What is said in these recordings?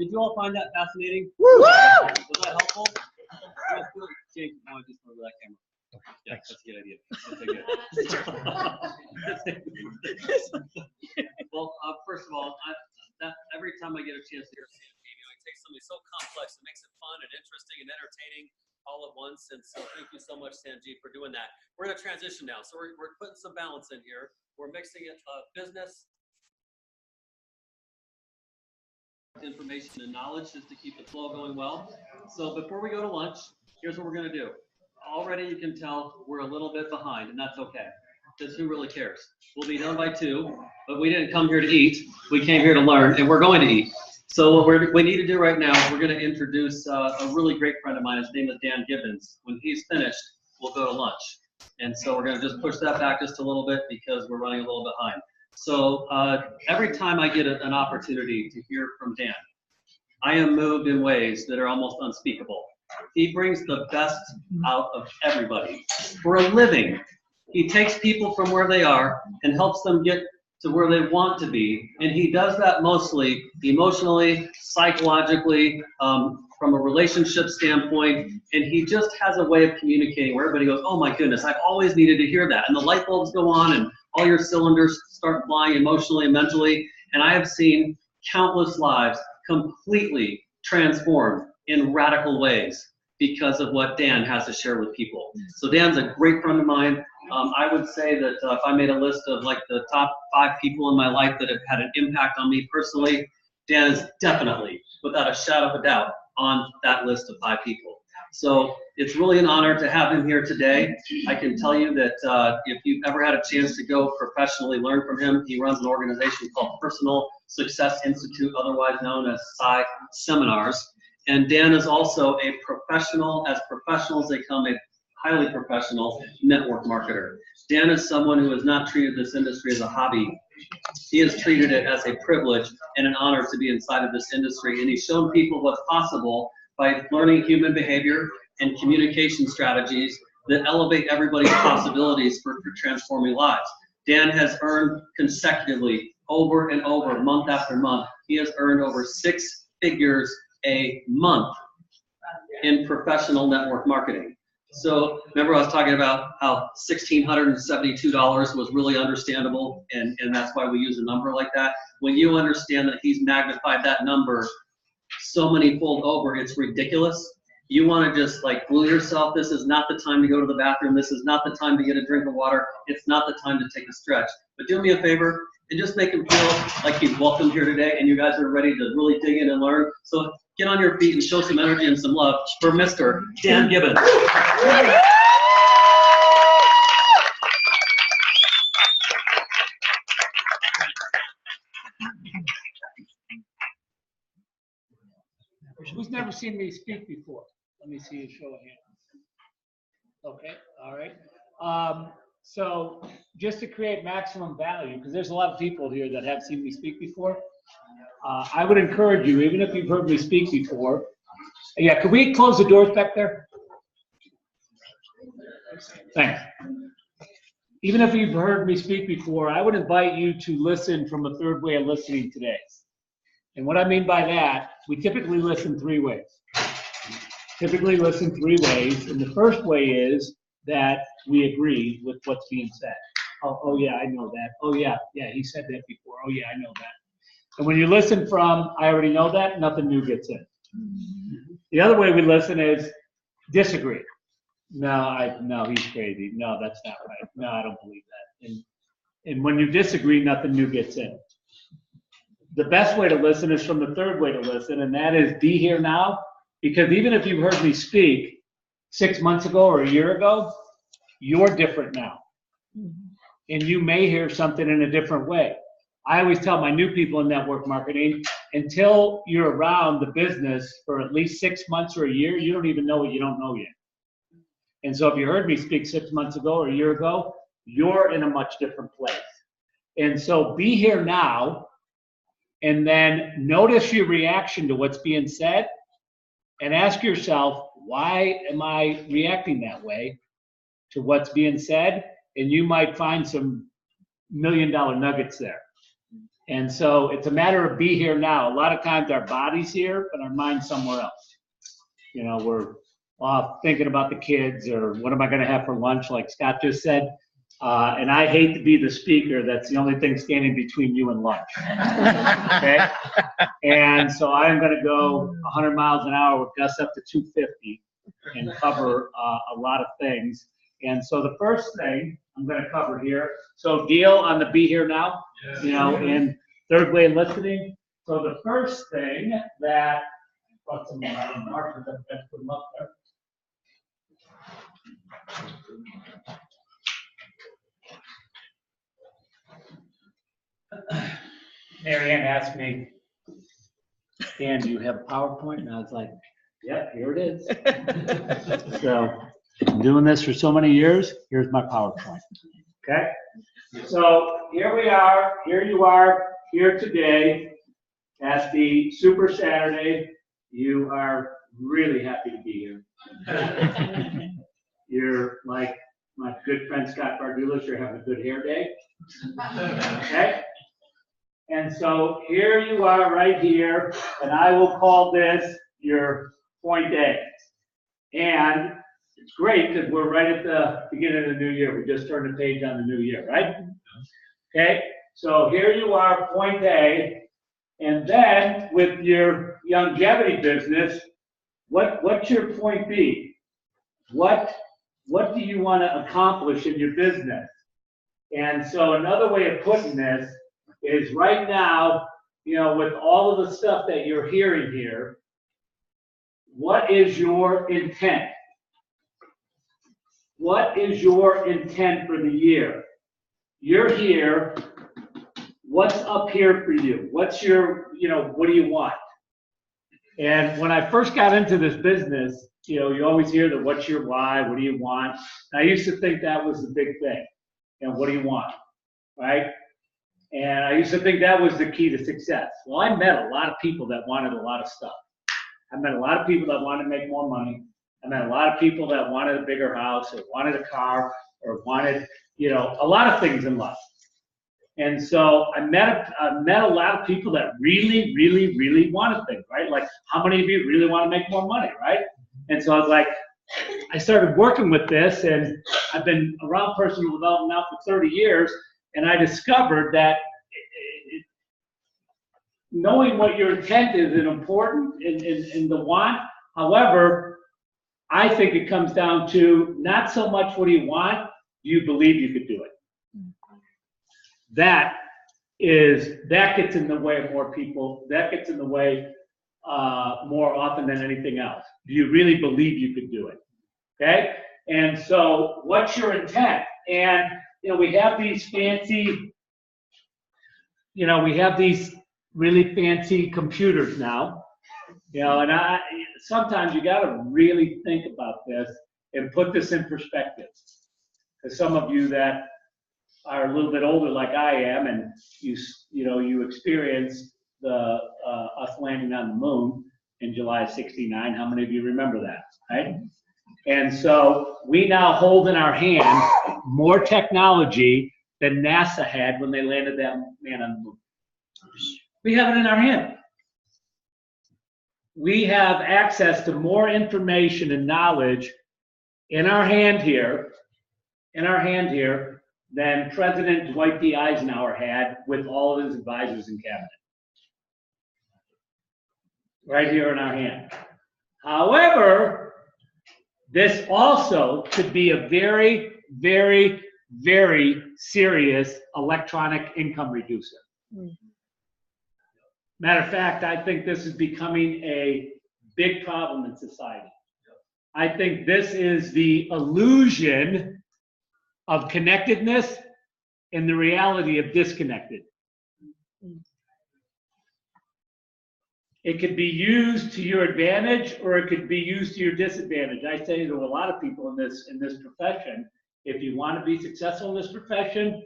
Did you all find that fascinating? Woo! Was that helpful? Jake, no, just over that camera. Yeah, that's a good idea. That's a good. Well, first of all, every time I get a chance to hear Sam G, I take something so complex and makes it fun and interesting and entertaining all at once. And so thank you so much, Sam G, for doing that. We're going to transition now. So we're putting some balance in here. We're mixing it business, information, and knowledge just to keep the flow going well. So before we go to lunch, here's what we're going to do. Already you can tell we're a little bit behind, and that's okay, because who really cares? We'll be done by 2, but we didn't come here to eat. We came here to learn, and we're going to eat. So what we need to do right now, we're going to introduce a really great friend of mine. His name is Dan Gibbons. When he's finished, we'll go to lunch. And so we're going to just push that back just a little bit because we're running a little behind. So every time I get an opportunity to hear from Dan, I am moved in ways that are almost unspeakable. He brings the best out of everybody. For a living, he takes people from where they are and helps them get to where they want to be. And he does that mostly emotionally, psychologically, from a relationship standpoint. And he just has a way of communicating where everybody goes, oh my goodness, I've always needed to hear that. And the light bulbs go on and all your cylinders start flying emotionally and mentally. And I have seen countless lives completely transformed in radical ways because of what Dan has to share with people. So Dan's a great friend of mine. I would say that if I made a list of like the top 5 people in my life that have had an impact on me personally, Dan is definitely, without a shadow of a doubt, on that list of 5 people. So it's really an honor to have him here today. I can tell you that if you've ever had a chance to go professionally learn from him, he runs an organization called Personal Success Institute, otherwise known as PSI Seminars. And Dan is also a professional, as professionals they come, a highly professional network marketer. Dan is someone who has not treated this industry as a hobby. He has treated it as a privilege and an honor to be inside of this industry. And he's shown people what's possible by learning human behavior and communication strategies that elevate everybody's possibilities for transforming lives. Dan has earned consecutively, over and over, month after month, he has earned over 6 figures a month in professional network marketing. So remember I was talking about how $1,672 was really understandable, and that's why we use a number like that. When you understand that he's magnified that number so many fold over, it's ridiculous. You want to just like glue yourself. This is not the time to go to the bathroom. This is not the time to get a drink of water. It's not the time to take a stretch. But do me a favor and just make him feel like he's welcome here today and you guys are ready to really dig in and learn. So get on your feet and show some energy and some love for Mr. Dan Gibbons. Who's never seen me speak before? Let me see a show of hands. Okay, all right. So just to create maximum value, because there's a lot of people here that have seen me speak before, I would encourage you, even if you've heard me speak before. Yeah, could we close the doors back there? Thanks. Even if you've heard me speak before, I would invite you to listen from a third way of listening today. And what I mean by that, we typically listen 3 ways. And the first way is that we agree with what's being said. Oh yeah, I know that. Oh yeah, he said that before. Oh yeah, I know that. And when you listen from, I already know that, nothing new gets in. The other way we listen is disagree. No, he's crazy. No, that's not right. No, I don't believe that. And when you disagree, nothing new gets in. The best way to listen is from the third way to listen, and that is be here now. Because even if you've heard me speak 6 months ago or a year ago, you're different now. And you may hear something in a different way. I always tell my new people in network marketing, until you're around the business for at least 6 months or a year, you don't even know what you don't know yet. And so if you heard me speak 6 months ago or a year ago, you're in a much different place. And so be here now, and then notice your reaction to what's being said, and ask yourself, why am I reacting that way to what's being said? And you might find some $1 million nuggets there. And so it's a matter of be here now. A lot of times our body's here, but our mind's somewhere else. You know, we're off thinking about the kids or what am I going to have for lunch, like Scott just said. And I hate to be the speaker. That's the only thing standing between you and lunch. Okay? And so I'm going to go 100 miles an hour with gusts up to 250 and cover a lot of things. And so the first thing I'm going to cover here, so deal on the be here now, you know, in third way listening. So the first thing that, brought some markers up, let's put them up there. Marianne asked me, Dan, do you have PowerPoint? And I was like, yep, here it is. So I'm doing this for so many years. Here's my PowerPoint. Okay? So here we are. Here you are here today at the Super Saturday. You are really happy to be here. You're like my good friend Scott Bardulis. You're having a good hair day. Okay? And so here you are right here, and I will call this your point A. And it's great because we're right at the beginning of the new year. We just turned the page on the new year, right? Okay, so here you are, point A. And then with your longevity business, what's your point B? What do you want to accomplish in your business? And so another way of putting this is right now, you know, with all of the stuff that you're hearing here, what is your intent? What is your intent for the year? You're here. What's up here for you? What's your, you know, what do you want? And when I first got into this business, you know, you always hear that what's your why? What do you want? And I used to think that was the big thing. You know, what do you want? Right? And I used to think that was the key to success. Well, I met a lot of people that wanted a lot of stuff. I met a lot of people that wanted to make more money. I met a lot of people that wanted a bigger house or wanted a car or wanted, you know, a lot of things in life. And so I met a lot of people that really, really, really wanted things, right? Like, how many of you really want to make more money, right? And so I was like, I started working with this, and I've been around personal development now for 30 years, and I discovered that knowing what your intent is important in the want. However, I think it comes down to not so much what do you want, do you believe you could do it? That gets in the way of more people. That gets in the way more often than anything else. Do you really believe you could do it? Okay? And so what's your intent? And, you know, we have these fancy, you know, we have these really fancy computers now, you know, and sometimes you got to really think about this and put this in perspective. Because some of you that are a little bit older like I am, and you experienced us landing on the moon in July of '69. How many of you remember that, right? And so we now hold in our hand more technology than NASA had when they landed that man on the moon. We have it in our hand. We have access to more information and knowledge in our hand here, than President Dwight D. Eisenhower had with all of his advisors in cabinet. Right here in our hand. However, this also could be a very, very, very serious electronic income reducer. Matter of fact, I think this is becoming a big problem in society. I think this is the illusion of connectedness and the reality of disconnected. It could be used to your advantage or it could be used to your disadvantage. I say to a lot of people in this profession, if you want to be successful in this profession,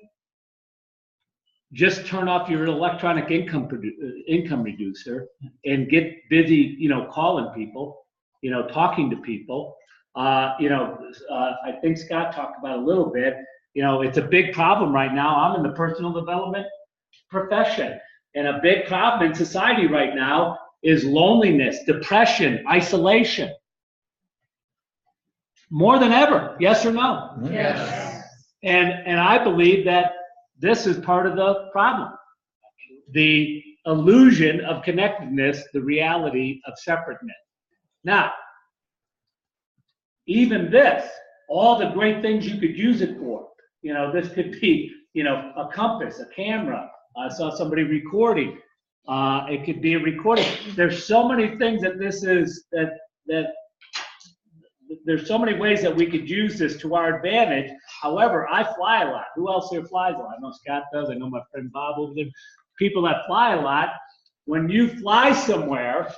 just turn off your electronic income reducer and get busy, you know, calling people, you know, talking to people. I think Scott talked about a little bit, you know, it's a big problem right now. I'm in the personal development profession. And a big problem in society right now is loneliness, depression, isolation. More than ever, yes or no? Yes. And I believe that this is part of the problem. The illusion of connectedness, the reality of separateness. Now, even this, all the great things you could use it for. This could be, a compass, a camera. I saw somebody recording. It could be a recording. There's so many things that this is, that there's so many ways that we could use this to our advantage. However, I fly a lot. Who else here flies a lot? I know Scott does. I know my friend Bob over there. People that fly a lot. When you fly somewhere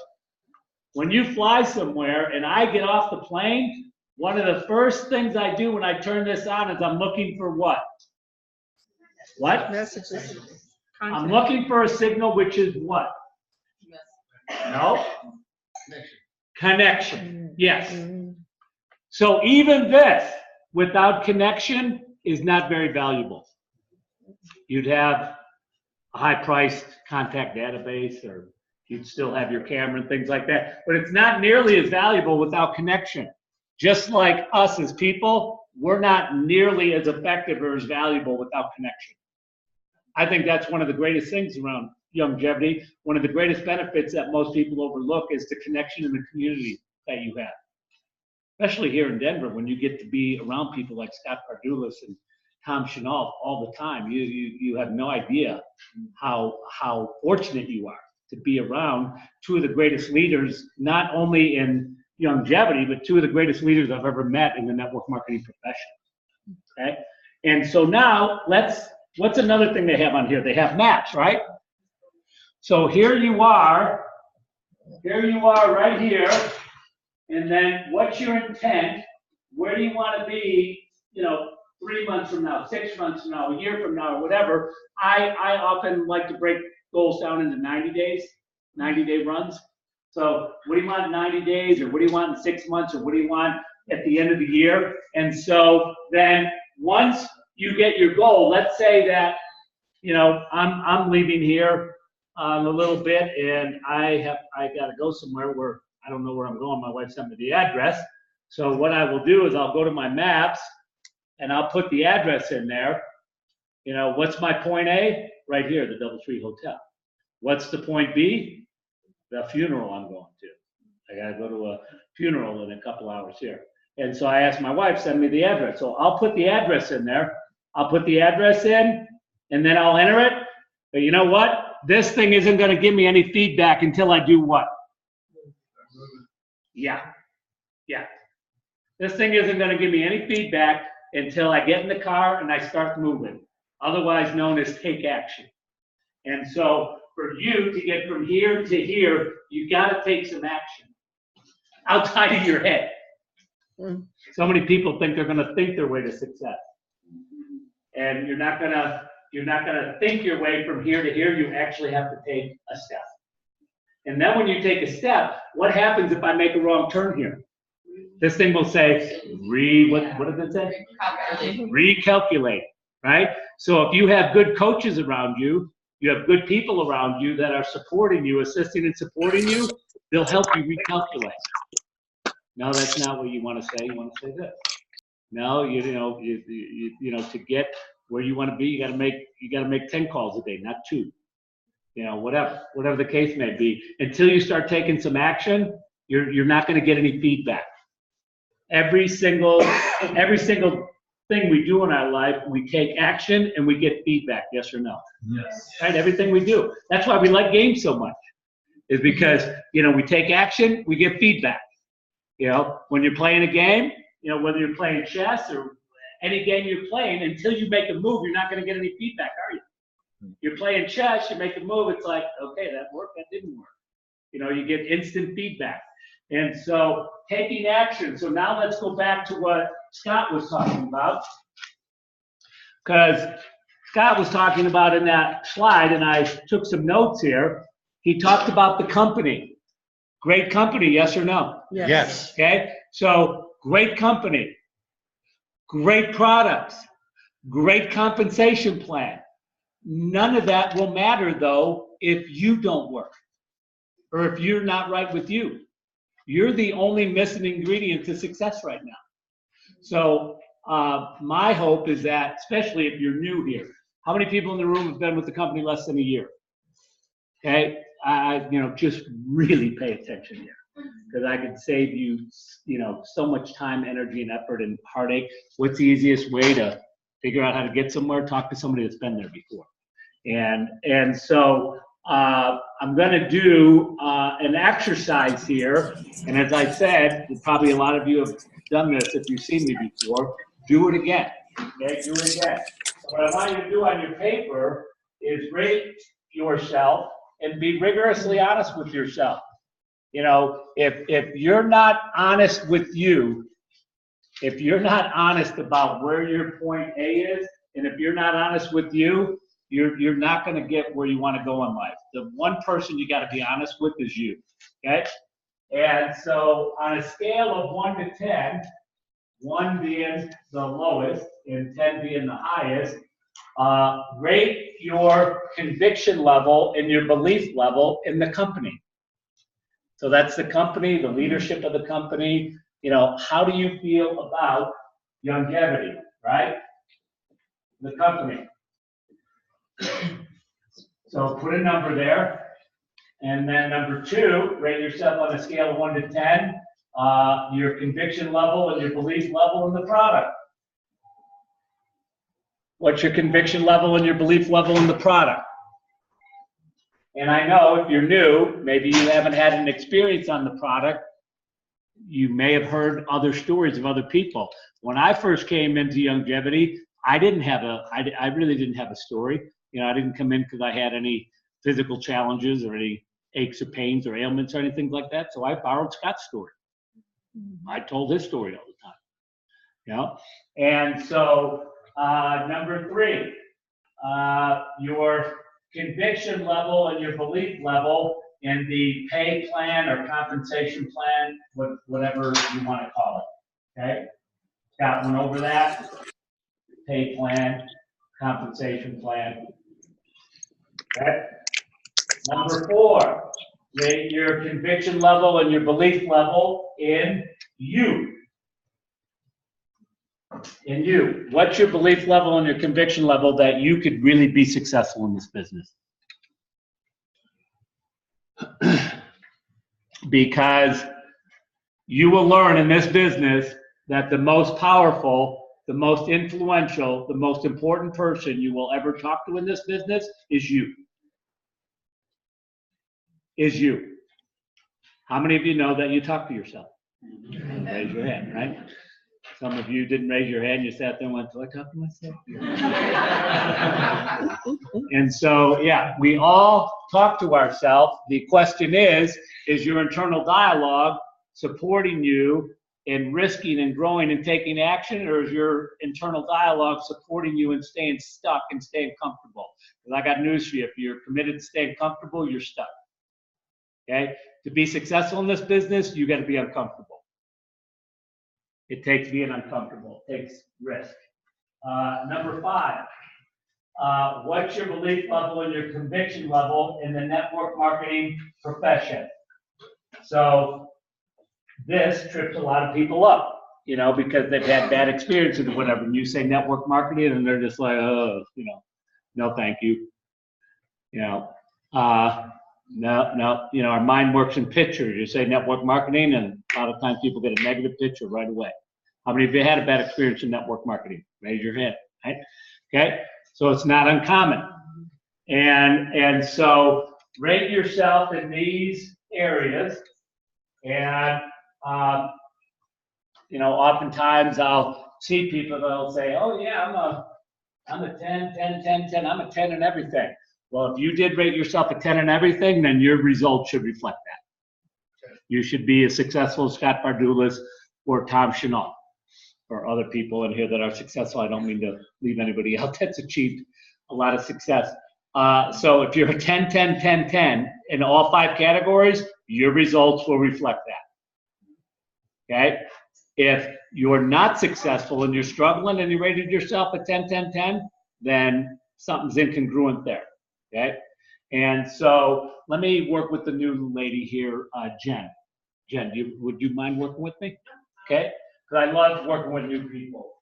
and I get off the plane, one of the first things I do when I turn this on is I'm looking for what? What? Messages. I'm looking for a signal, which is what? No? Connection. Yes. So even this, without connection, is not very valuable. You'd have a high-priced contact database, or you'd still have your camera and things like that. But it's not nearly as valuable without connection. Just like us as people, we're not nearly as effective or as valuable without connection. I think that's one of the greatest things around longevity. One of the greatest benefits that most people overlook is the connection in the community that you have. Especially here in Denver, when you get to be around people like Scott Pardulis and Tom Chenault all the time, you have no idea how fortunate you are to be around two of the greatest leaders, not only in longevity, but two of the greatest leaders I've ever met in the network marketing profession. Okay, and so now what's another thing they have on here? They have maps, right? So here you are right here. And then what's your intent? Where do you want to be, 3 months from now, 6 months from now, a year from now, or whatever? I often like to break goals down into 90 days, 90-day runs. So what do you want in 90 days, or what do you want in 6 months, or what do you want at the end of the year? And so then once you get your goal, let's say that, I'm leaving here in a little bit, and I got to go somewhere where I don't know where I'm going. My wife sent me the address. So what I will do is I'll go to my maps and I'll put the address in there. What's my point A? Right here, the DoubleTree Hotel. What's the point B? The funeral I'm going to. I got to go to a funeral in a couple hours here. And so I asked my wife, send me the address. So I'll put the address in there. I'll put the address in, and then I'll enter it. But you know what? This thing isn't going to give me any feedback until I do what? Yeah. This thing isn't going to give me any feedback until I get in the car and I start moving, otherwise known as take action. And so for you to get from here to here, you got to take some action outside of your head. So many people think they're going to think their way to success, and you're not going to think your way from here to here. You actually have to take a step. And then when you take a step, what happens if I make a wrong turn here? This thing will say, what does it say? Recalculate, right? So if you have good coaches around you, you have good people around you that are supporting you, assisting and supporting you, they'll help you recalculate. No, that's not what you want to say. You want to say this. No, to get where you want to be, you got to make 10 calls a day, not 2. Whatever the case may be. Until you start taking some action, you're not going to get any feedback. Every single thing we do in our life, we take action and we get feedback, yes or no? Yes. Right? Everything we do. That's why we like games so much, is because, we take action, we get feedback. When you're playing a game, whether you're playing chess or any game you're playing, until you make a move, you're not going to get any feedback, are you? You're playing chess, you make a move, it's like, okay, that worked, that didn't work. You get instant feedback. And so taking action. So now let's go back to what Scott was talking about. Because Scott was talking about in that slide, and I took some notes here. He talked about the company. Great company, yes or no? Yes. Okay, so great company, great products, great compensation plan. None of that will matter, though, if you don't work or if you're not right with you. You're the only missing ingredient to success right now. So my hope is that, especially if you're new here, how many people in the room have been with the company less than a year? Okay, just really pay attention here, because I could save you, so much time, energy, and effort and heartache. What's the easiest way to figure out how to get somewhere? Talk to somebody that's been there before. And so I'm going to do an exercise here. And as I said, probably a lot of you have done this if you've seen me before. Do it again. Okay, do it again. So what I want you to do on your paper is rate yourself and be rigorously honest with yourself. If you're not honest with you, if you're not honest about where your point A is, and if you're not honest with you, you're not going to get where you want to go in life. The one person you got to be honest with is you. Okay? And so on a scale of 1 to 10, 1 being the lowest and 10 being the highest, rate your conviction level and your belief level in the company. So that's the company, the leadership of the company. How do you feel about longevity, right? The company. So put a number there. And then number 2, rate yourself on a scale of 1 to 10, your conviction level and your belief level in the product. What's your conviction level and your belief level in the product? And I know if you're new, maybe you haven't had an experience on the product. You may have heard other stories of other people. When I first came into longevity, I really didn't have a story. I didn't come in because I had any physical challenges or any aches or pains or ailments or anything like that. So I borrowed Scott's story. I told his story all the time. And so number 3, your conviction level and your belief level in the pay plan or compensation plan, whatever you want to call it. Okay? Scott went over that. Pay plan, compensation plan. Okay? Number 4, rate your conviction level and your belief level in you. In you. What's your belief level and your conviction level that you could really be successful in this business? Because you will learn in this business that the most powerful, the most influential, the most important person you will ever talk to in this business is you. Is you. How many of you know that you talk to yourself? Raise your hand, right? Some of you didn't raise your hand. You sat there and went, do I talk to myself? And so, yeah, we all talk to ourselves. The question is your internal dialogue supporting you in risking and growing and taking action, or is your internal dialogue supporting you in staying stuck and staying comfortable? Because I got news for you. If you're committed to staying comfortable, you're stuck. Okay? To be successful in this business, you got to be uncomfortable. It takes being uncomfortable. It takes risk. Number 5, what's your belief level and your conviction level in the network marketing profession? So this trips a lot of people up, because they've had bad experiences or whatever. And you say network marketing, and they're just like, oh, no, thank you. No, our mind works in pictures. You say network marketing, and a lot of times people get a negative picture right away. How many of you had a bad experience in network marketing? Raise your hand, right? Okay, so it's not uncommon. And so rate yourself in these areas. And, oftentimes I'll see people that'll say, oh yeah, I'm a 10, 10, 10, 10. I'm a 10 in everything. Well, if you did rate yourself a 10 in everything, then your results should reflect that. You should be as successful as Scott Bardulis or Tom Chenault or other people in here that are successful. I don't mean to leave anybody out that's achieved a lot of success. So if you're a 10, 10, 10, 10 in all 5 categories, your results will reflect that. Okay? If you're not successful and you're struggling and you rated yourself a 10, 10, 10, then something's incongruent there. Okay? And so let me work with the new lady here, Jen. Jen, would you mind working with me? Okay, because I love working with new people.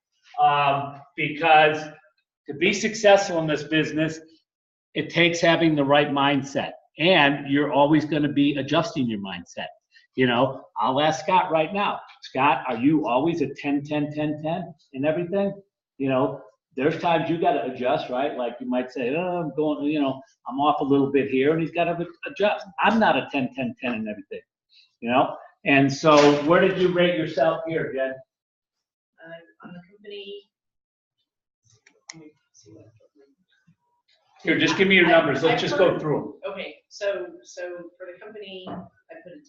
Because to be successful in this business, it takes having the right mindset, and you're always going to be adjusting your mindset. You know, I'll ask Scott right now. Scott, are you always at 10, 10, 10, 10 in everything? You know, there's times you got to adjust, right? Like you might say, oh, I'm going, you know, I'm off a little bit here, and he's got to adjust. I'm not a 10, 10, 10 in everything, you know? And so where did you rate yourself here, Jen? On the company. Let me see what. Here, just give me your numbers. Let's just go through them. Okay, so for the company, I put a 10.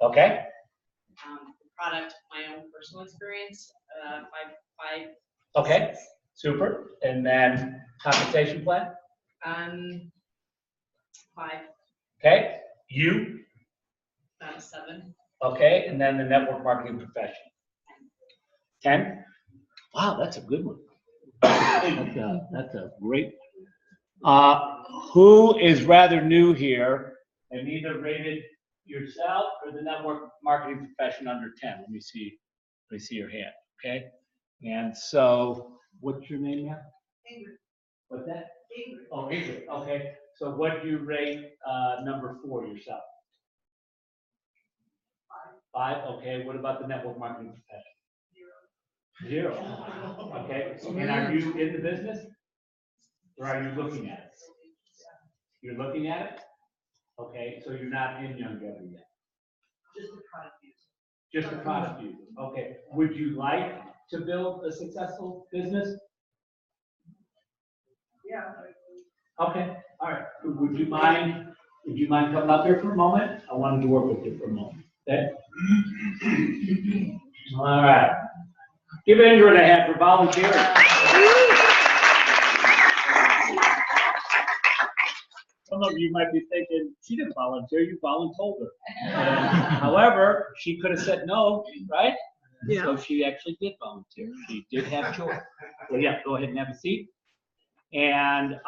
Okay. The product, my own personal experience, 5. Okay. Super. And then compensation plan? 5. Okay. You? 7. Okay. And then the network marketing profession? 10. Wow, that's a good one. That's a great one. Who is rather new here and either rated yourself or the network marketing profession under 10? Let me see your hand. Okay. And so, what's your name now? Ingrid. What's that? Ingrid. Oh, Ingrid. Okay. So, what do you rate number 4 yourself? 5. Okay. What about the network marketing profession? 0. Okay. And are you in the business? Or are you looking at it? You're looking at it? Okay, so you're not in Young Government yet? Just the product use. Just the product use. Okay. Would you like to build a successful business? Yeah. Okay, all right. Would you mind coming up here for a moment? I wanted to work with you for a moment. Okay? All right. Give Ingrid a hand for volunteering. Some of you might be thinking, she didn't volunteer, you voluntold her. However, she could have said no, right? Yeah. So she actually did volunteer. She did have choice. So yeah, go ahead and have a seat. And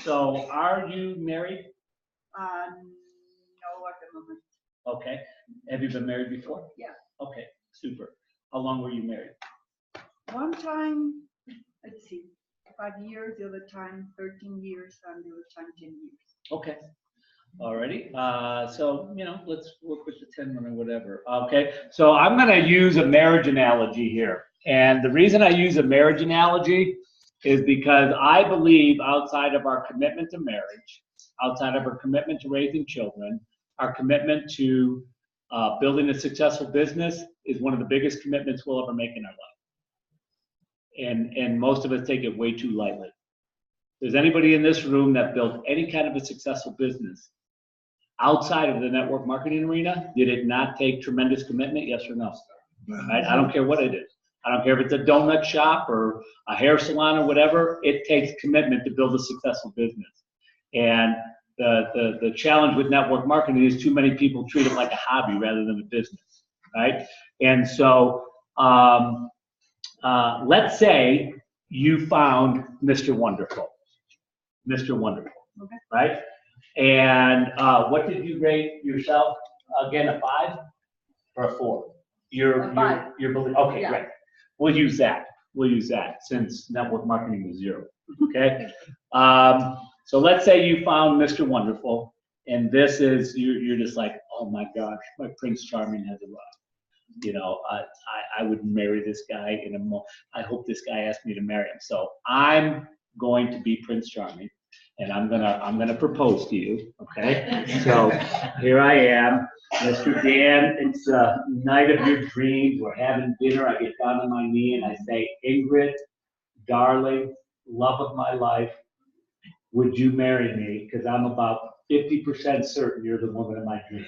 so are you married? No, at the moment. Okay. Have you been married before? Yeah. Okay, super. How long were you married? One time, let's see, 5 years, the other time 13 years, and the other time 10 years. Okay. Alrighty. So, you know, let's work with the 10 or whatever. Okay. So I'm going to use a marriage analogy here. And the reason I use a marriage analogy is because I believe outside of our commitment to marriage, outside of our commitment to raising children, our commitment to building a successful business is one of the biggest commitments we'll ever make in our life. And most of us take it way too lightly. If there's anybody in this room that built any kind of a successful business outside of the network marketing arena, did it not take tremendous commitment? Yes or no? Right? I don't care what it is. I don't care if it's a donut shop or a hair salon or whatever. It takes commitment to build a successful business. And the challenge with network marketing is too many people treat it like a hobby rather than a business, right? And so let's say you found Mr. Wonderful. Mr. Wonderful, Okay. right? And what did you rate yourself? Again, a 5 or a 4? A 5. Okay, Yeah. great. We'll use that. We'll use that since network marketing was 0. Okay. So let's say you found Mr. Wonderful, and this is you're just like, oh my gosh, my Prince Charming has arrived. You know, I would marry this guy in a moment. I hope this guy asks me to marry him. So I'm going to be Prince Charming, and I'm gonna propose to you. Okay. So here I am, Mr. Dan. It's the night of your dreams. We're having dinner. I get down on my knee and I say, Ingrid, darling, love of my life, would you marry me? Because I'm about 50% certain you're the woman of my dreams.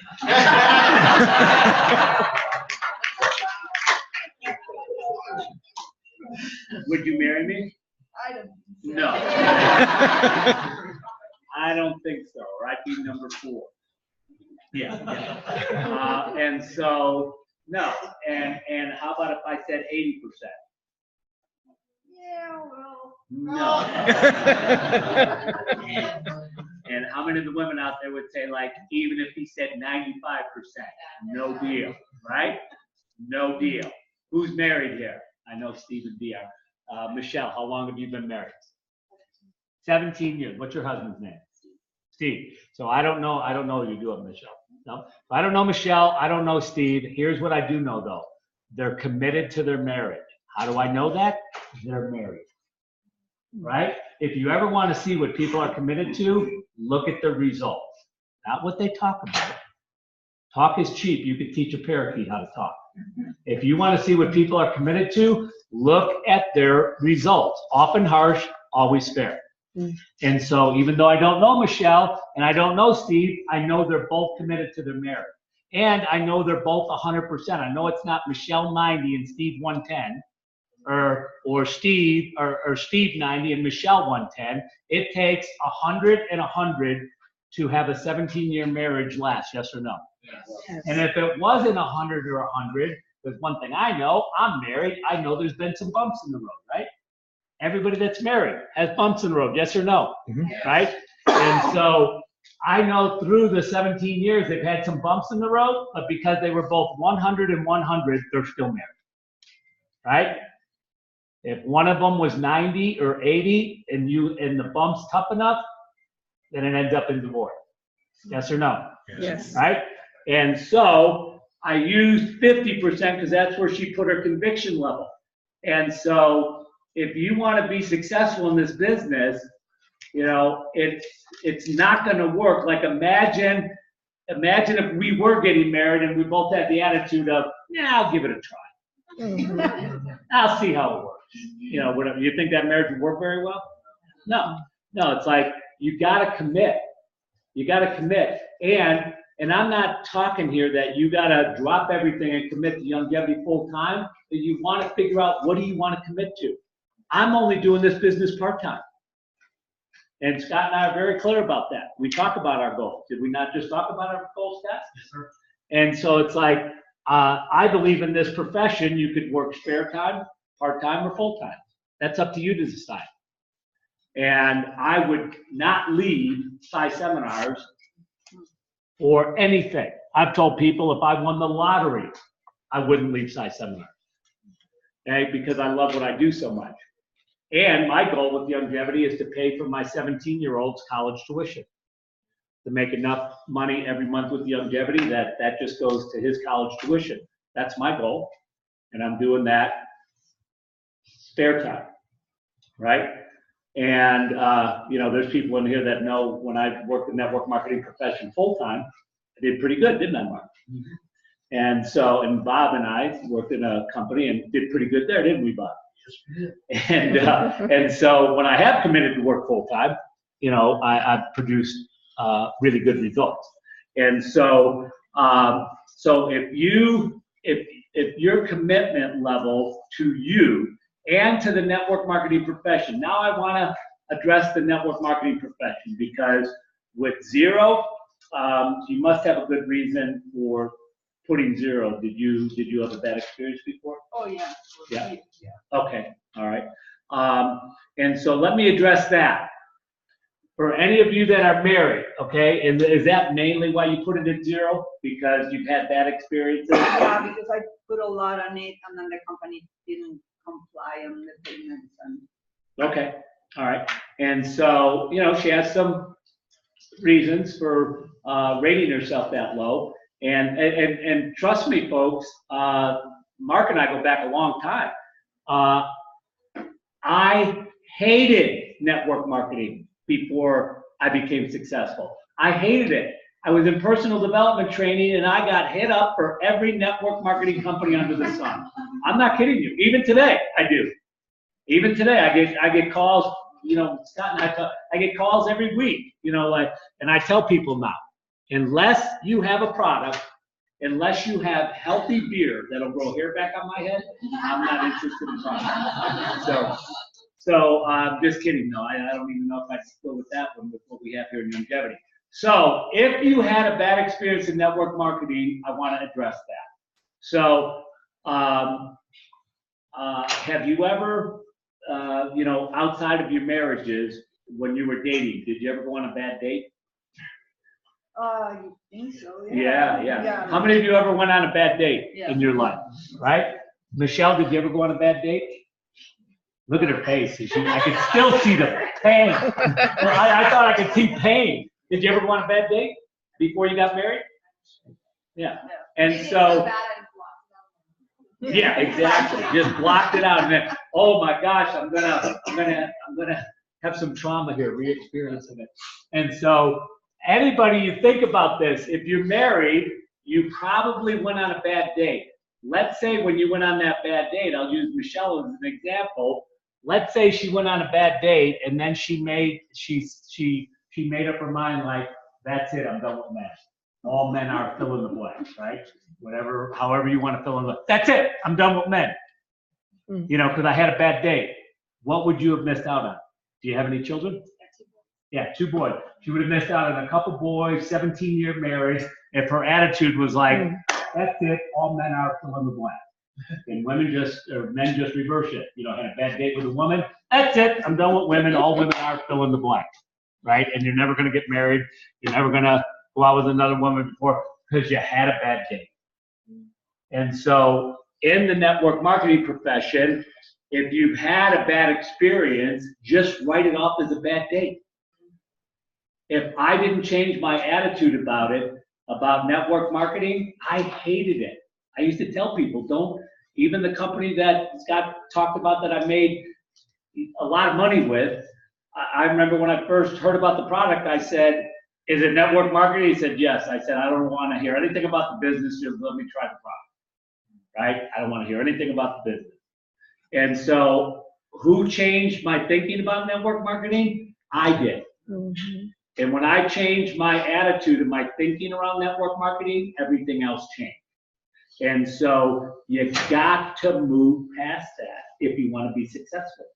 Would you marry me? I don't think so. No. I don't think so, or I'd be number 4. Yeah. And so, no. And how about if I said 80%? Yeah, well. No. And how many of the women out there would say, like, even if he said 95%, no deal, right? No deal. Who's married here? I know Steve and Dee are. Michelle, how long have you been married? 17 years. What's your husband's name? Steve. So I don't know you do it, Michelle. No, I don't know Michelle. I don't know Steve. Here's what I do know though. They're committed to their marriage. How do I know that? They're married. Right? If you ever want to see what people are committed to, look at the results, not what they talk about. Talk is cheap. You could teach a parakeet how to talk. If you want to see what people are committed to, look at their results. Often harsh, always fair. And so even though I don't know Michelle and I don't know Steve, I know they're both committed to their marriage. And I know they're both 100%. I know it's not Michelle 90 and Steve 110. Or Steve 90 and Michelle 110. It takes 100 and 100 to have a 17-year marriage last, yes or no? Yes. And if it wasn't 100 or 100, there's one thing I know, I'm married, I know there's been some bumps in the road, right? Everybody that's married has bumps in the road, yes or no? Right? And so I know through the 17 years they've had some bumps in the road, but because they were both 100 and 100, they're still married, right? If one of them was 90 or 80 and the bump's tough enough, then it ends up in divorce. Yes or no? Yes. Right? And so I used 50% because that's where she put her conviction level. And so if you want to be successful in this business, you know, it's not going to work. Like imagine if we were getting married and we both had the attitude of, yeah, I'll give it a try. I'll see how it works. You know, whatever. You think that marriage would work very well? No, it's like you got to commit. You got to commit. And I'm not talking here that you got to drop everything and commit to longevity full time. But you want to figure out what do you want to commit to. I'm only doing this business part time. And Scott and I are very clear about that. We talk about our goals. Did we not just talk about our goals, Scott? Yes, sir. And so it's like, I believe in this profession, you could work spare time, part-time, or full-time. That's up to you to decide. And I would not leave Psi seminars or anything. I've told people if I won the lottery, I wouldn't leave Psi seminars. Okay? Because I love what I do so much. And my goal with longevity is to pay for my 17-year-old's college tuition. To make enough money every month with longevity that just goes to his college tuition. That's my goal. And I'm doing that spare time, right? And, you know, there's people in here that know when I worked the network marketing profession full time, I did pretty good, didn't I, Mark? And so, and Bob and I worked in a company and did pretty good there, didn't we, Bob? And so when I have committed to work full time, you know, I've produced really good results. And so, so if your commitment level to you and to the network marketing profession, now I want to address the network marketing profession because with zero, you must have a good reason for putting zero. Did you have a bad experience before? Oh, yeah. Yeah. Okay. All right. And so let me address that. For any of you that are married, okay, and is that mainly why you put it at zero? Because you've had bad experiences? Yeah, because I put a lot on it and then the company didn't comply on the payments. Okay. All right. And so, you know, she has some reasons for rating herself that low. And trust me, folks, Mark and I go back a long time. I hated network marketing before I became successful. I hated it. I was in personal development training and I got hit up for every network marketing company under the sun. I'm not kidding you. Even today, I do. Even today, I get calls, you know, Scott and I get calls every week, you know, like, and I tell people now, unless you have a product, unless you have healthy beer that'll grow hair back on my head, I'm not interested in product. So just kidding. No, I don't even know if I'd go with that one with what we have here in longevity. So if you had a bad experience in network marketing, I want to address that. So have you ever, you know, outside of your marriages, when you were dating, did you ever go on a bad date? You think so? Yeah. How many of you ever went on a bad date in your life, right? Michelle, did you ever go on a bad date? Look at her face. I could still see the pain. I thought I could see pain. Did you ever go on a bad date before you got married? Yeah. And so, yeah, exactly. Just blocked it out, and then, oh my gosh, I'm gonna have some trauma here, re-experiencing it. And so, anybody, you think about this. If you're married, you probably went on a bad date. Let's say when you went on that bad date, I'll use Michelle as an example. Let's say she went on a bad date, and then she made up her mind, like, that's it, I'm done with men. All men are fill in the blank, right? Whatever, however you want to fill in the blank. That's it, I'm done with men. You know, because I had a bad date. What would you have missed out on? Do you have any children? Yeah, 2 boys. She would have missed out on a couple boys, 17-year marriage, if her attitude was like, that's it, all men are fill in the blank. And men just reverse it. You know, had a bad date with a woman, that's it, I'm done with women, all women are fill in the blank, right? And you're never gonna get married, you're never gonna go out with another woman before, because you had a bad date. And so, in the network marketing profession, if you've had a bad experience, just write it off as a bad date. If I didn't change my attitude about it, about network marketing, I hated it. I used to tell people, even the company that Scott talked about that I made a lot of money with, I remember when I first heard about the product, I said, is it network marketing? He said, yes. I said, I don't want to hear anything about the business, just let me try the product, right? I don't want to hear anything about the business. And so who changed my thinking about network marketing? I did. And when I changed my attitude and my thinking around network marketing, everything else changed. And so you got to move past that if you want to be successful.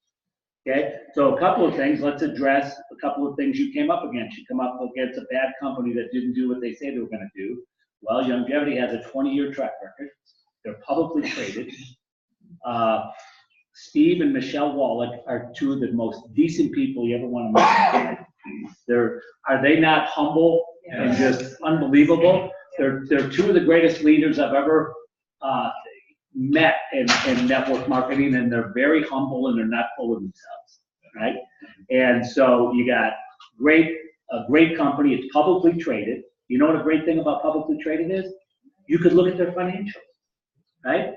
Okay, so a couple of things. Let's address a couple of things you came up against. You come up against a bad company that didn't do what they say they were going to do. Well, Longevity has a 20-year track record. They're publicly traded. Steve and Michelle Wallach are 2 of the most decent people you ever want to meet. Are they not humble and just unbelievable? They're 2 of the greatest leaders I've ever met in network marketing, and they're very humble and they're not full of themselves, right? And so you got a great company. It's publicly traded. You know what a great thing about publicly traded is? You could look at their financials, right?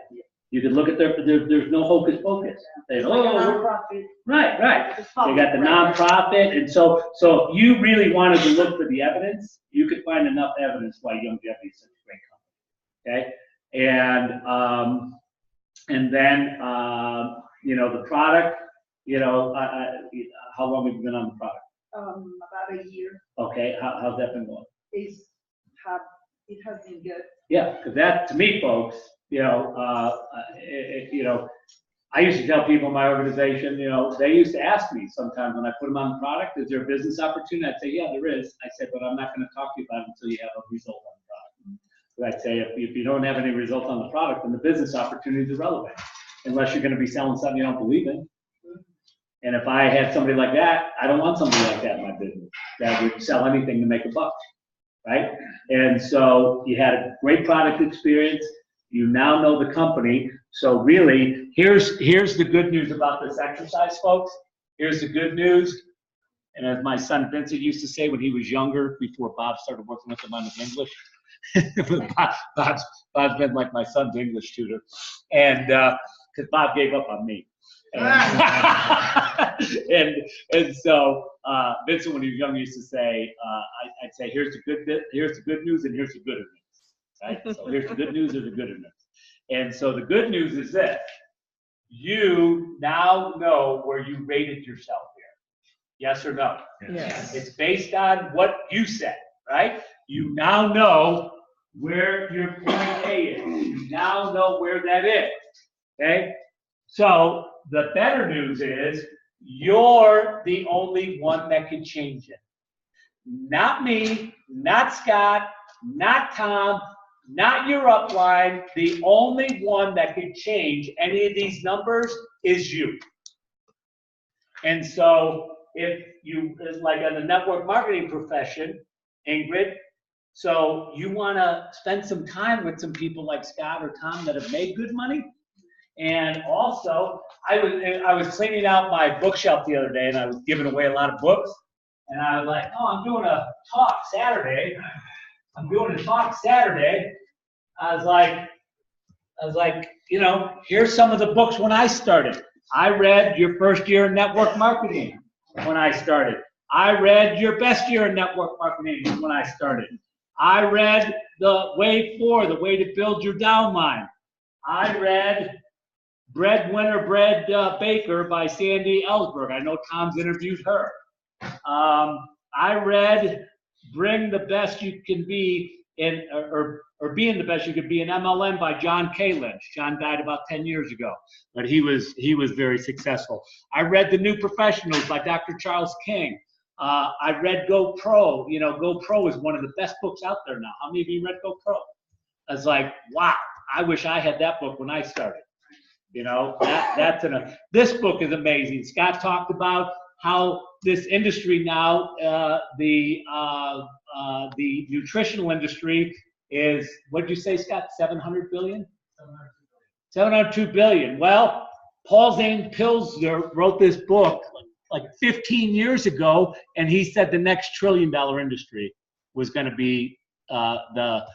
You could look at there's no hocus pocus. They right. They got the nonprofit, and so if you really wanted to look for the evidence, you could find enough evidence why Longevity is such a great company. Okay, and then you know, the product. You know, how long have you been on the product? About a year. Okay, how's that been going? It has been good. Yeah, because that, to me, folks, you know, I used to tell people in my organization, you know, they used to ask me sometimes when I put them on the product, is there a business opportunity? I'd say, yeah, there is. I said, but I'm not going to talk to you about it until you have a result on the product. But I'd say, if you don't have any results on the product, then the business opportunity is irrelevant, unless you're going to be selling something you don't believe in. And if I had somebody like that, I don't want somebody like that in my business that would sell anything to make a buck, right? And so you had a great product experience. You now know the company. So really, here's the good news about this exercise, folks. Here's the good news. And as my son Vincent used to say when he was younger, before Bob started working with him on his English, Bob's been like my son's English tutor, and because Bob gave up on me. And so Vincent, when he was young, used to say, I'd say, here's the good news, and here's the gooder news. Right? So here's the good news, here's the gooder news. And so the good news is this: you now know where you rated yourself here. Yes or no? Yes. It's based on what you said, right? You now know where your point A is. You now know where that is. Okay? So the better news is you're the only one that can change it. Not me, not Scott, not Tom, not your upline. The only one that can change any of these numbers is you. And so if you, like in the network marketing profession, Ingrid, So you want to spend some time with some people like Scott or Tom that have made good money. And also, I was cleaning out my bookshelf the other day, and I was giving away a lot of books. And I was like, oh, I'm doing a talk Saturday. I was like, you know, here's some of the books when I started. I read Your First Year in Network Marketing when I started. I read Your Best Year in Network Marketing when I started. I read The Way 4, The Way to Build Your Downline. I read Breadwinner Bread Baker by Sandy Ellsberg. I know Tom's interviewed her. I read Bring the Best You Can Be or Being the Best You Could Be in MLM by John K. Lynch. John died about 10 years ago, but he was very successful. I read The New Professionals by Dr. Charles King. I read Go Pro. You know, Go Pro is one of the best books out there now. How many of you read Go Pro? I was like, wow, I wish I had that book when I started. You know, this book is amazing. Scott talked about how this industry now, the nutritional industry is, what did you say, Scott, 700 billion? 702 billion. Well, Paul Zane Pilsner wrote this book like 15 years ago, and he said the next $1 trillion industry was going to be the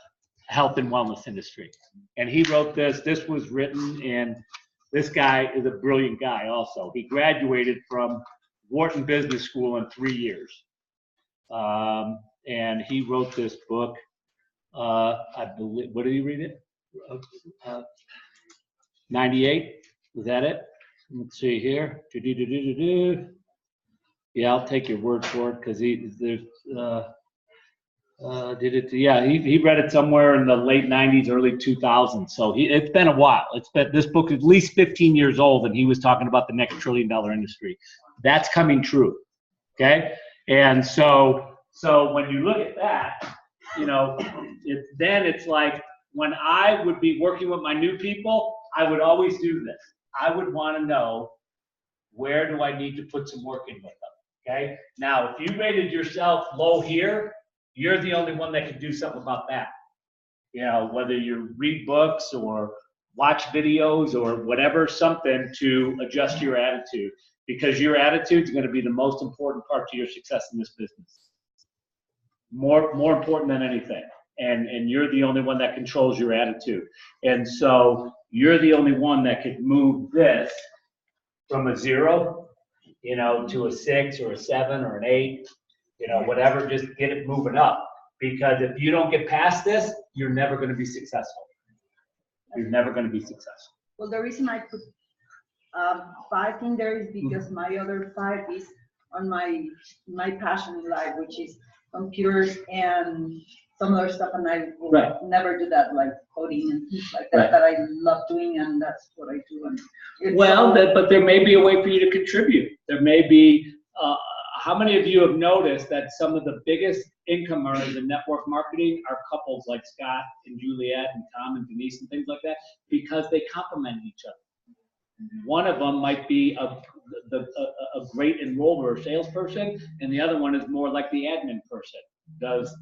health and wellness industry. And he wrote this. This was written, and this guy is a brilliant guy also. He graduated from Wharton Business School in 3 years. And he wrote this book. I believe, what did he read it? 98? Was that it? Let's see here. Yeah, I'll take your word for it because he read it somewhere in the late 90s, early 2000s. So it's been a while. This book is at least 15 years old, and he was talking about the next $1 trillion industry. That's coming true. Okay, and so when you look at that, you know, it's like when I would be working with my new people, I would always do this. I would want to know, where do I need to put some work in with them? Okay. Now, if you rated yourself low here, you're the only one that can do something about that. You know, whether you read books or watch videos or whatever, something to adjust your attitude, because your attitude is going to be the most important part to your success in this business. More important than anything. And you're the only one that controls your attitude. And so you're the only one that could move this from a 0, you know, to a 6 or a 7 or an 8, you know, whatever, just get it moving up. Because if you don't get past this, you're never going to be successful. You're never going to be successful. Well, the reason I put 5 in there is because my other 5 is on my passion in life, which is computers and some other stuff, and I will never do that, like coding and things like that, that I love doing, and that's what I do. And but there may be a way for you to contribute. There may be, how many of you have noticed that some of the biggest income earners in network marketing are couples like Scott and Juliet and Tom and Denise and things like that, because they complement each other. One of them might be a great enroller or salesperson, and the other one is more like the admin person. Does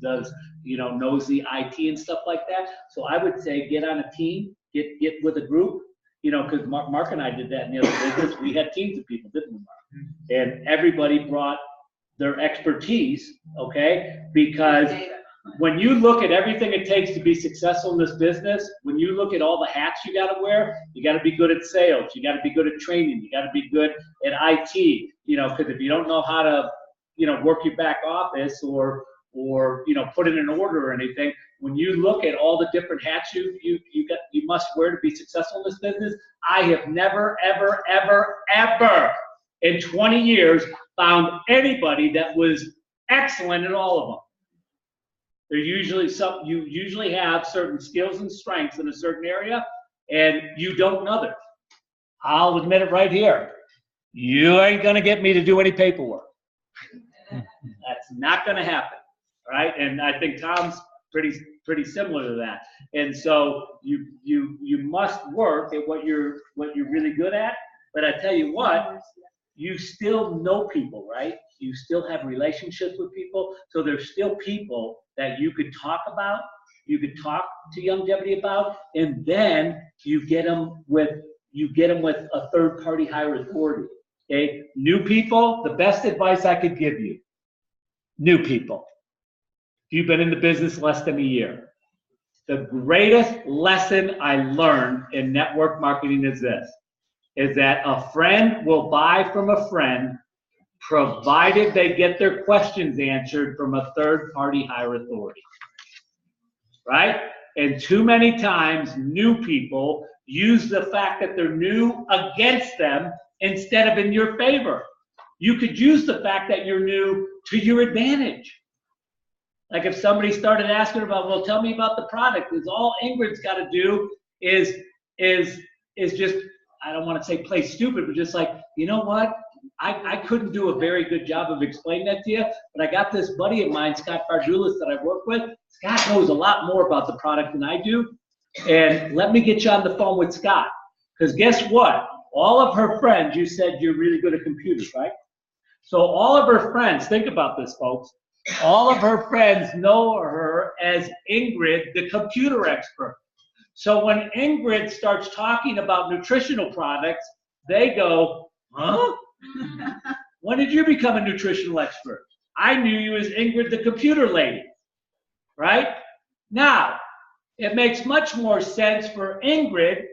you know, knows the IT and stuff like that. So I would say get on a team, get with a group, you know, because Mark and I did that in the other business. We had teams of people, didn't we, Mark? And everybody brought their expertise, okay? Because when you look at everything it takes to be successful in this business, when you look at all the hats you got to wear, you got to be good at sales, you got to be good at training, you got to be good at IT, you know, because if you don't know how to, you know, work your back office or you know, put it in order or anything, when you look at all the different hats you must wear to be successful in this business, I have never, ever, ever, ever in 20 years found anybody that was excellent in all of them. They're usually you usually have certain skills and strengths in a certain area, and you don't know them. I'll admit it right here. You ain't gonna get me to do any paperwork. That's not gonna happen, right? And I think Tom's pretty similar to that. And so you must work at what you're really good at. But I tell you what, you still know people, right? you still have relationships with people. So there's still people that you could talk about, you could talk to Longevity about, and then you get them with a third-party higher authority. Okay, new people, the best advice I could give you, new people. If you've been in the business less than a year, the greatest lesson I learned in network marketing is this, is that a friend will buy from a friend provided they get their questions answered from a third-party higher authority, right? And too many times, new people use the fact that they're new against them instead of in your favor. You could use the fact that you're new to your advantage. Like if somebody started asking about, well, tell me about the product, is all Ingrid's got to do is just, I don't want to say play stupid, but just like, you know what? I couldn't do a very good job of explaining that to you, but I got this buddy of mine, Scott Bardulis, that I work with. Scott knows a lot more about the product than I do. And let me get you on the phone with Scott. Because guess what? All of her friends, you said you're really good at computers, right? So all of her friends, think about this, folks. All of her friends know her as Ingrid, the computer expert. So when Ingrid starts talking about nutritional products, they go, huh? When did you become a nutritional expert? I knew you as Ingrid, the computer lady, right? Now, it makes much more sense for Ingrid.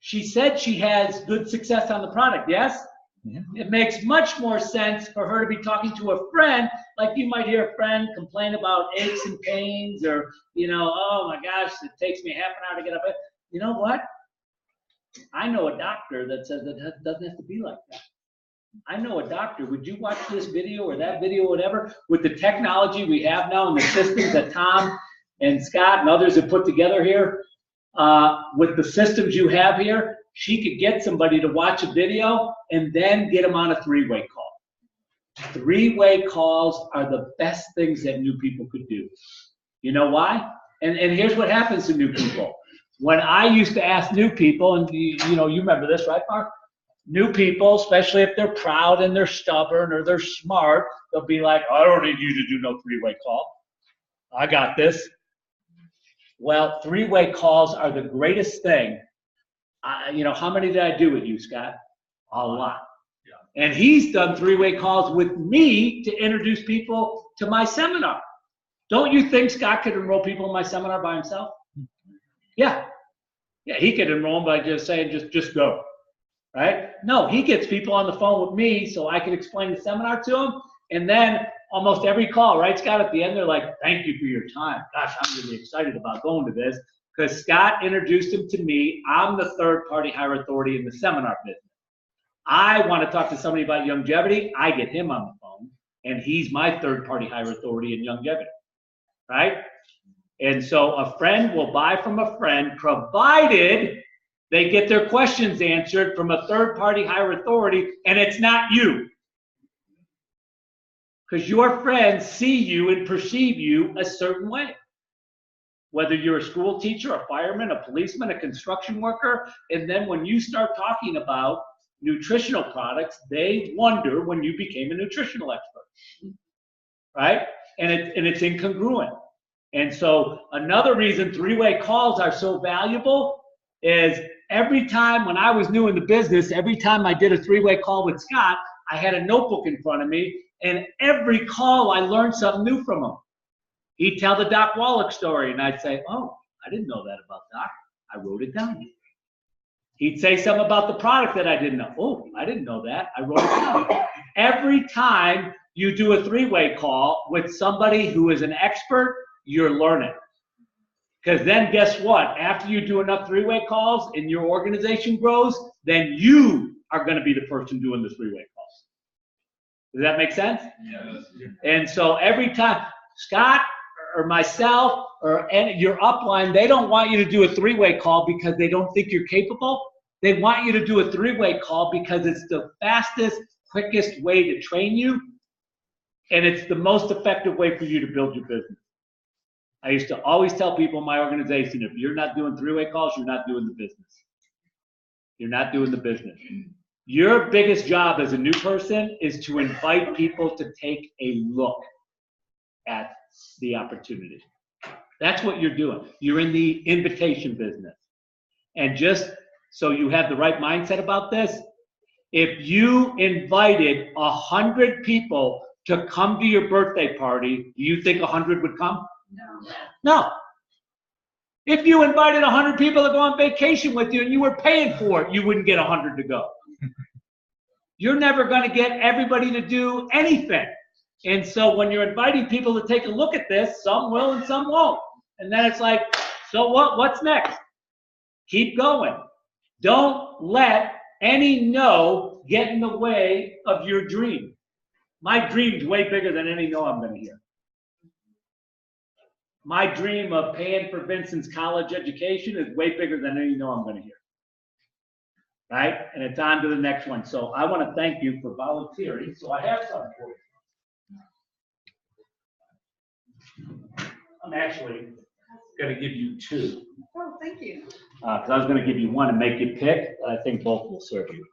She said she has good success on the product, yes? Yeah. It makes much more sense for her to be talking to a friend, like you might hear a friend complain about aches and pains, or, you know, oh my gosh, it takes me half an hour to get up. You know what? I know a doctor that says it doesn't have to be like that. I know a doctor. Would you watch this video or that video, whatever, with the technology we have now and the systems that Tom and Scott and others have put together here, with the systems you have here, she could get somebody to watch a video and then get them on a three-way call. Three-way calls are the best things that new people could do. You know why? And here's what happens to new people. When I used to ask new people, and you know, you remember this, right, Mark? New people, especially if they're proud and they're stubborn or they're smart, they'll be like, I don't need you to do no three-way call. I got this. Well, three-way calls are the greatest thing. You know, how many did I do with you, Scott? A lot. Yeah. And he's done three-way calls with me to introduce people to my seminar. Don't you think Scott could enroll people in my seminar by himself? Yeah. Yeah, he could enroll them by just saying, just go. Right? No, he gets people on the phone with me so I can explain the seminar to them. And then almost every call, right, Scott, at the end, they're like, thank you for your time. Gosh, I'm really excited about going to this because Scott introduced him to me. I'm the third-party higher authority in the seminar business. I want to talk to somebody about longevity. I get him on the phone, and he's my third-party higher authority in longevity, right? And so a friend will buy from a friend provided they get their questions answered from a third-party higher authority, and it's not you. Because your friends see you and perceive you a certain way. Whether you're a school teacher, a fireman, a policeman, a construction worker, and then when you start talking about nutritional products, they wonder when you became a nutritional expert, right? And it's incongruent. And so another reason three-way calls are so valuable is every time when I was new in the business, every time I did a three-way call with Scott, I had a notebook in front of me, and every call I learned something new from him. He'd tell the Doc Wallach story, and I'd say, oh, I didn't know that about Doc. I wrote it down. He'd say something about the product that I didn't know. Oh, I didn't know that. I wrote it down. Every time you do a three-way call with somebody who is an expert, you're learning. Because then guess what? After you do enough three-way calls and your organization grows, then you are going to be the person doing the three-way calls. Does that make sense? Yes. And so every time Scott or myself or your upline, they don't want you to do a three-way call because they don't think you're capable. They want you to do a three-way call because it's the fastest, quickest way to train you, and it's the most effective way for you to build your business. I used to always tell people in my organization, if you're not doing three-way calls, you're not doing the business. You're not doing the business. Your biggest job as a new person is to invite people to take a look at the opportunity. That's what you're doing. You're in the invitation business. And just so you have the right mindset about this, if you invited 100 people to come to your birthday party, do you think 100 would come? No. No. If you invited 100 people to go on vacation with you and you were paying for it, you wouldn't get 100 to go. You're never going to get everybody to do anything. And so when you're inviting people to take a look at this, some will and some won't. And then it's like, so what? What's next? Keep going. Don't let any no get in the way of your dream. My dream's way bigger than any no I'm going to hear. My dream of paying for Vincent's college education is way bigger than any no I'm going to hear. Right? And it's on to the next one. So I want to thank you for volunteering. So I have some for you. I'm actually going to give you two. Oh, thank you. Because I was going to give you one and make you pick. I think both will serve you.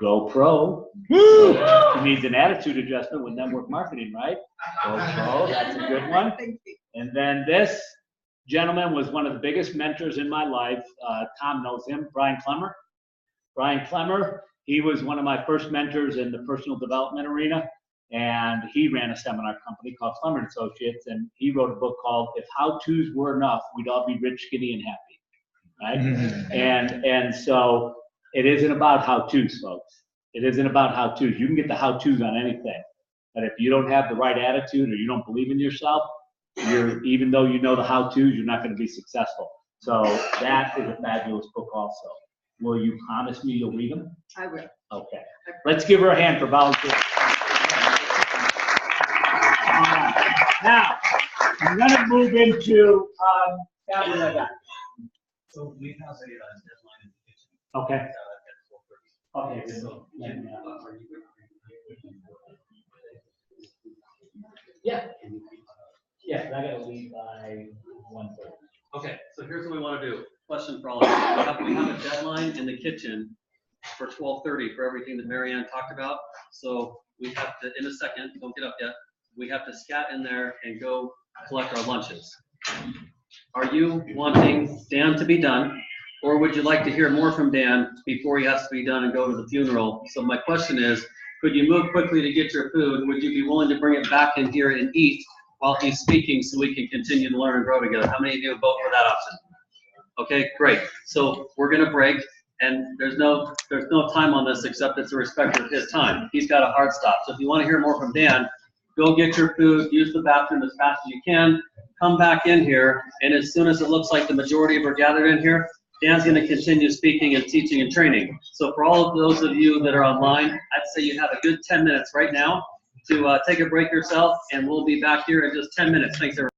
GoPro. It needs an attitude adjustment with network marketing, right? GoPro, that's a good one. Thank you. And then this gentleman was one of the biggest mentors in my life. Tom knows him, Brian Clemmer. Brian Clemmer, he was one of my first mentors in the personal development arena. And he ran a seminar company called Clemmer & Associates. And he wrote a book called If How-Tos Were Enough, We'd All Be Rich, Skinny, and Happy. Right? And so it isn't about how-tos, folks. It isn't about how-tos. You can get the how-tos on anything. But if you don't have the right attitude or you don't believe in yourself, even though you know the how-tos, you're not going to be successful. So that is a fabulous book also. Will you promise me you'll read them? I will. Okay. Let's give her a hand for volunteering. Now, I'm going to move into So we have a deadline in the kitchen. okay. At 12:30. Okay. So, Yeah. Yeah, I got to leave by 1:30. Okay, so here's what we want to do. Question for all of you. We have a deadline in the kitchen for 12:30 for everything that Marianne talked about. So we have to, in a second, don't get up yet, we have to scat in there and go collect our lunches. Are you wanting Dan to be done, or would you like to hear more from Dan before he has to be done and go to the funeral? So my question is, could you move quickly to get your food? Would you be willing to bring it back in here and eat while he's speaking so we can continue to learn and grow together? How many of you vote for that option? Okay, great. So we're gonna break, and there's no time on this except it's a respect of his time. He's got a hard stop. So if you want to hear more from Dan, go get your food, use the bathroom as fast as you can, come back in here, and as soon as it looks like the majority of are gathered in here, Dan's going to continue speaking and teaching and training. So for all of those of you that are online, I'd say you have a good 10 minutes right now to take a break yourself, and we'll be back here in just 10 minutes. Thanks, everyone.